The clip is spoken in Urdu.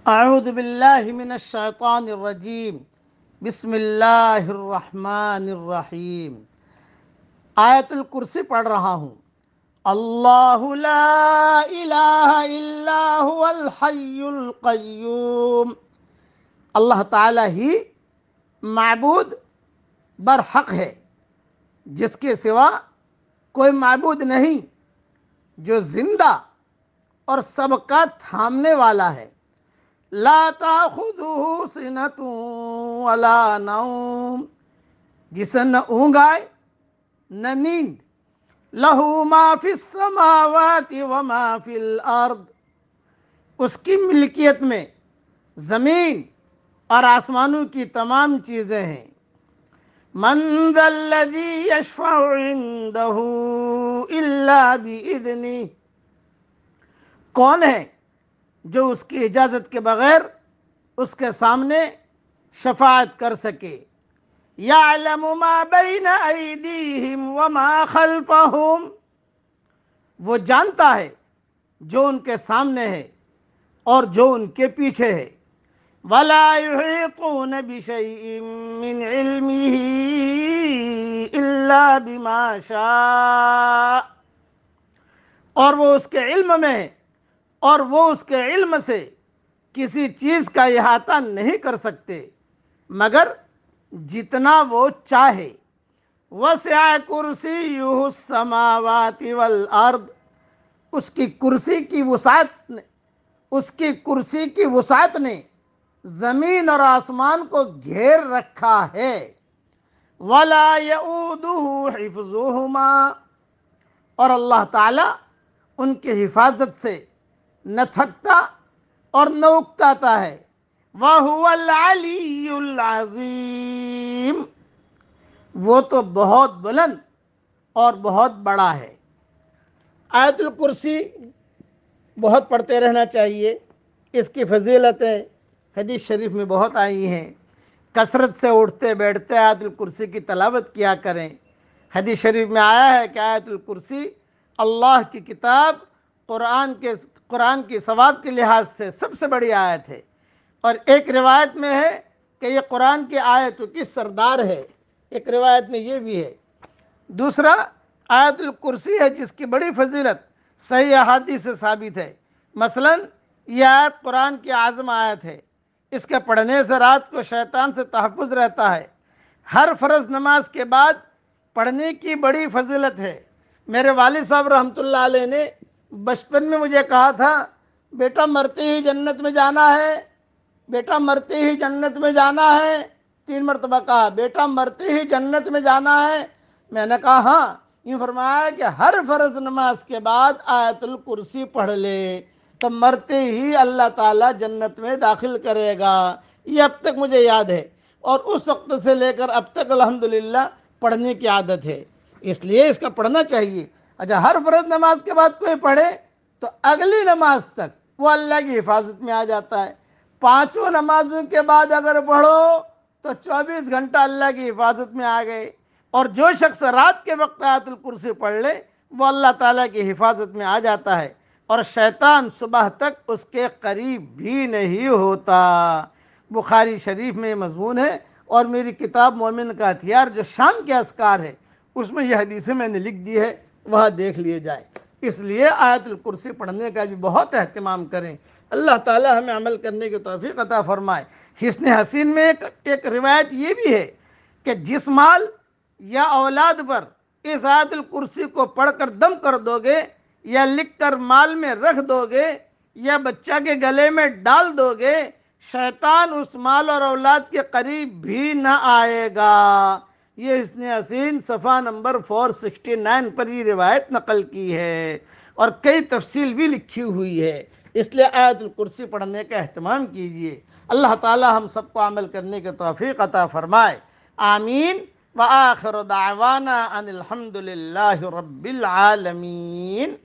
اعوذ باللہ من الشیطان الرجیم بسم اللہ الرحمن الرحیم۔ آیت الکرسی پڑھ رہا ہوں۔ اللہ لا الہ الا هو الحی القیوم۔ اللہ تعالی ہی معبود برحق ہے، جس کے سوا کوئی معبود نہیں، جو زندہ اور سب کا تھامنے والا ہے۔ لا تاخذہ سنۃ ولا نوم، جسے نہ اونگ آئے نہ نیند۔ لہ ما فی السماوات وما فی الارض، اس کی ملکیت میں زمین اور آسمانوں کی تمام چیزیں ہیں۔ من ذا الذی یشفع عندہ الا بإذنہ، کون ہے جو اس کی اجازت کے بغیر اس کے سامنے شفاعت کر سکے۔ یعلم ما بین ایدیہم وما خلفہم، وہ جانتا ہے جو ان کے سامنے ہے اور جو ان کے پیچھے ہے۔ ولا یحیطون بشیء من علمہ الا بما شاء، اور وہ اس کے علم میں ہے اور وہ اس کے علم سے کسی چیز کا احاطہ نہیں کر سکتے مگر جتنا وہ چاہے۔ وسع کرسیہ السماوات والارض، اس کی کرسی کی وسعت نے زمین اور آسمان کو گھیر رکھا ہے۔ ولا یؤودہ حفظہما، اور اللہ تعالی ان کی حفاظت سے نہ تھکتا اور نہ اکتاتا ہے۔ وَهُوَ الْعَلِيُّ الْعَظِيمُ، وہ تو بہت بلند اور بہت بڑا ہے۔ آیت الکرسی بہت پڑھتے رہنا چاہیے۔ اس کی فضیلتیں حدیث شریف میں بہت آئی ہیں۔ کثرت سے اٹھتے بیٹھتے آیت الکرسی کی تلاوت کیا کریں۔ حدیث شریف میں آیا ہے کہ آیت الکرسی اللہ کی کتاب قرآن کی ثواب کے لحاظ سے سب سے بڑی آیت ہے، اور ایک روایت میں ہے کہ یہ قرآن کی آیتوں کی سردار ہے، ایک روایت میں یہ بھی ہے۔ دوسرا آیت الکرسی ہے جس کی بڑی فضیلت صحیح احادیث سے ثابت ہے۔ مثلا یہ آیت قرآن کی اعظم آیت ہے، اس کے پڑھنے سے رات کو شیطان سے تحفظ رہتا ہے۔ ہر فرض نماز کے بعد پڑھنے کی بڑی فضیلت ہے۔ میرے والد صاحب رحمۃ اللہ علیہ نے بچپن میں مجھے کہا تھا، بیٹا مرتے ہی جنت میں جانا ہے، بیٹا مرتے ہی جنت میں جانا ہے۔ 3 مرتبہ کہا، بیٹا مرتے ہی جنت میں جانا ہے۔ میں نے کہا ہاں۔ یوں فرمایا کہ ہر فرض نماز کے بعد آیت الکرسی پڑھ لے تو مرتے ہی اللہ تعالیٰ جنت میں داخل کرے گا۔ یہ اب تک مجھے یاد ہے، اور اس وقت سے لے کر اب تک الحمدللہ پڑھنے کی عادت ہے، اس لیے اس کا پڑھنا چاہیے۔ اچھا، ہر فرض نماز کے بعد کوئی پڑھے تو اگلی نماز تک وہ اللہ کی حفاظت میں آ جاتا ہے۔ 5 نمازوں کے بعد اگر پڑھو تو 24 گھنٹہ اللہ کی حفاظت میں آ گئے، اور جو شخص رات کے وقت آیت الکرسی پڑھ لے وہ اللہ تعالیٰ کی حفاظت میں آ جاتا ہے، اور شیطان صبح تک اس کے قریب بھی نہیں ہوتا۔ بخاری شریف میں یہ مضمون ہے، اور میری کتاب مومن کا ہتھیار جو شام کے اذکار ہے اس میں یہ حدیثیں میں نے لکھ دی ہے، وہاں دیکھ لیے جائے۔ اس لیے آیت الکرسی پڑھنے کا بھی بہت اہتمام کریں۔ اللہ تعالی ہمیں عمل کرنے کی توفیق عطا فرمائے۔ حسن حسین میں ایک روایت یہ بھی ہے کہ جس مال یا اولاد پر اس آیت الکرسی کو پڑھ کر دم کر دو گے، یا لکھ کر مال میں رکھ دو گے، یا بچہ کے گلے میں ڈال دو گے، شیطان اس مال اور اولاد کے قریب بھی نہ آئے گا۔ یہ حسن حسین صفحہ نمبر 469 پر یہ روایت نقل کی ہے، اور کئی تفصیل بھی لکھی ہوئی ہے۔ اس لیے آیت الکرسی پڑھنے کا اہتمام کیجیے۔ اللہ تعالی ہم سب کو عمل کرنے کی توفیق عطا فرمائے، آمین۔ وآخر دعوانا ان الحمد للہ رب العالمین۔